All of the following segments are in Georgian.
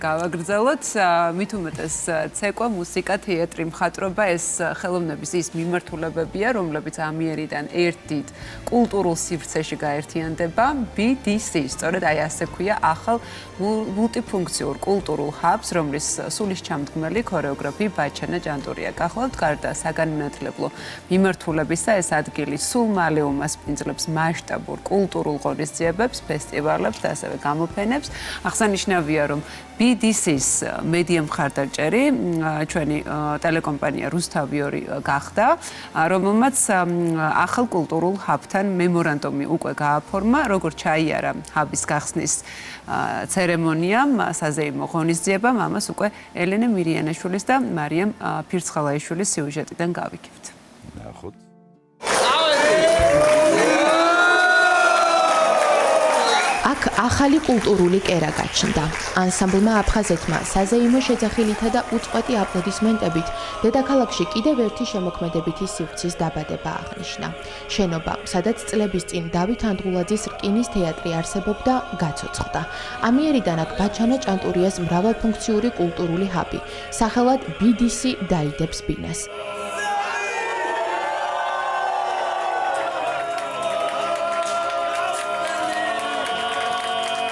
გავაგრძელოთ მით უმეტეს ცეკვა, მუსიკა, თეატრი, მხატვრობა ეს ხელოვნების ის მიმართულებებია, რომლებიც ამიერიდან ერთ დიდ კულტურულ სივრცეში გაერთიანდება. BDC, სწორედ აი ასე ქვია ახალ მულტიფუნქციურ კულტურულ ჰაბს, რომლის სულისჩამდგმელი ქორეოგრაფი ბაჩანა ჭანტურია. გახლავთ გარდა საგანმანათლებლო მიმართულებისა, ეს ადგილი სულ მალე უმასპინძლებს მასშტაბურ კულტურულ ღონისძიებებს, ფესტივალებს და ასევე გამოფენებს. აღსანიშნავია, რომ BDC-ის მედია მხარდაჭერი ჩვენი ტელეკომპანია რუსთავი 2 გახდა, რომელმაც ახალ კულტურულ ჰაბთან მემორანდუმი უკვე გააფორმა, როგორც ჩაიარა ჰაბის გახსნის ცერემონიამ, საზეიმო ღონისძიებამ, ამას უკვე ელენე მირიანაშვილის და მარიამ ფირცხალაიშვილის სიუჟეტიდან გავიგებთ. ნახოთ. აქ ახალი კულტურული კერა გაჩნდა. ანსამბლმა აფხაზეთმა საზეიმო შეძახილითა და უწყვეტი აპლოდისმენტებით დედაქალაქში კიდევ ერთი შემოქმედებითი სივრცის დაბადება აღნიშნა. შენობა, სადაც წლების წინ დავით ანდღულაძის რკინის თეატრი არსებობდა, გაცოცხლდა. ამიერიდან აქ ბაჩანა ჭანტურიას მრავალფუნქციური კულტურული ჰაბი, სახელად BDC დაიდებს ბინას.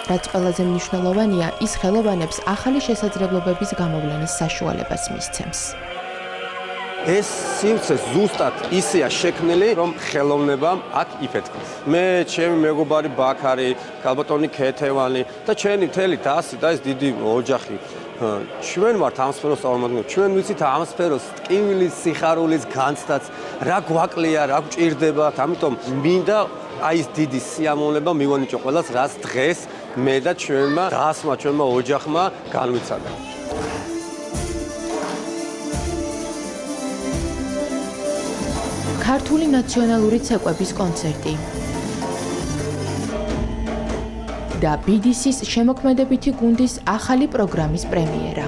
რაც ყველაზე მნიშვნელოვანია, ის ხელოვანებს ახალი შესაძლებლობების გამოვლენის საშუალებას მისცემს. ეს სივრცე ზუსტად ისეა შექმნილი, რომ ხელოვნებამ აქ იფეთქეს. მე, ჩემი მეგობარი ბაქარი, კალბატონი ქეთევანი და ჩვენი მთელი დასი და ეს დიდი ოჯახი. ჩვენ ვართ ამ სფეროს წარმომადგენლები. ჩვენ ვიცით ამ სფეროს ტკივილის, სიხარულის განცდაც, რა გვაკლია, რა გვჭირდება. ამიტომ მინდა აი ეს დიდი სიამოვნება მივანიჭო ყველას, რაც დღეს მე და ჩვენმა დასმა, ჩვენმა ოჯახმა განვიცადა. ქართული ნაციონალური ცეკვების კონცერტი და BDC-ის შემოქმედებითი გუნდის ახალი პროგრამის პრემიერა.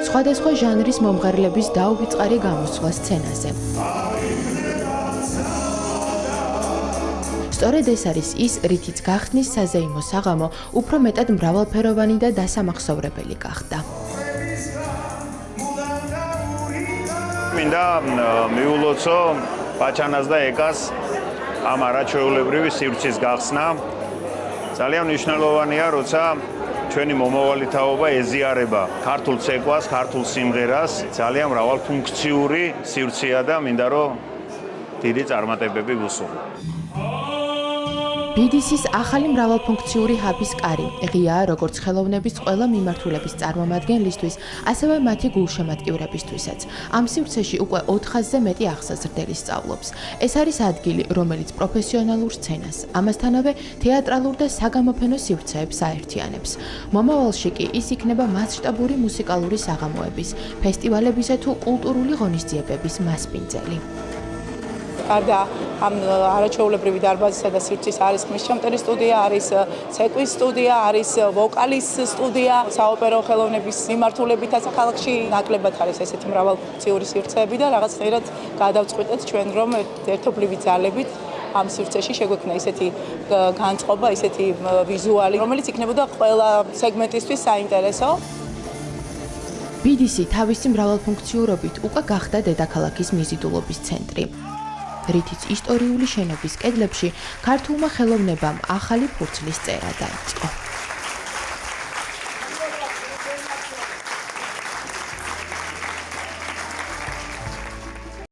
სხვადასხვა ჟანრის მომღერლების დაუვიწყარი გამოსვლა სცენაზე. სწორედ ეს არის ის, რითიც გახსნის საზეიმო საღამო უფრო მეტად მრავალფეროვანი და დასამახსოვრებელი გახდა. მინდა მიულოცო ბაჩანას და ეკას ამ არაჩვეულებრივი სივრცის გახსნა. ძალიან მნიშვნელოვანია, როცა ჩვენი მომავალი თაობა ეზიარება ქართულ ცეკვას, ქართულ სიმღერას, ძალიან მრავალფუნქციური სივრცეა და მინდა რომ დიდი წარმატებები გუსურვო. BDC-ის ახალი მრავალფუნქციური ჰაბის კარი ღიაა როგორც ხელოვნების ყველა მიმართულების წარმომადგენლისთვის, ასევე მათი გულშემატკივრებისთვისაც. ამ სივრცეში უკვე 400-ზე მეტი აღსაზრდელი სწავლობს. ეს არის ადგილი, რომელიც პროფესიონალურ სცენას, ამასთანავე თეატრალურ და საგამოფენო სივრცეებს აერთიანებს. მომავალში კი ის იქნება მასშტაბური მუსიკალური საღამოების, ფესტივალებისა თუ კულტურული ღონისძიებების მასპინძელი. გარდა ამ არაჩვეულებრივი დარბაზისა და სივრცის არის ხმისჩამტერი სტუდია, არის ცეკვის სტუდია, არის ვოკალის სტუდია, საოპერო ხელოვნების მიმართულებითაც ქალაქში ნაკლებად არის ესეთი მრავალფუნქციური სივრცეები და რაღაცნაირად გადავწყვიტეთ ჩვენ რომ ერთობლივი ძალებით ამ სივრცეში შეგვექმნა ისეთი განწყობა, ისეთი ვიზუალი, რომელიც იქნებოდა ყველა სეგმენტისთვის საინტერესო. BDC თავისი მრავალფუნქციურობით უკვე გახდა დედაქალაქის მიზიდულობის ცენტრი. რითიც ისტორიული შენობის კედლებში ქართულმა ხელოვნებამ ახალი ფურცლის წერა დაიწყო.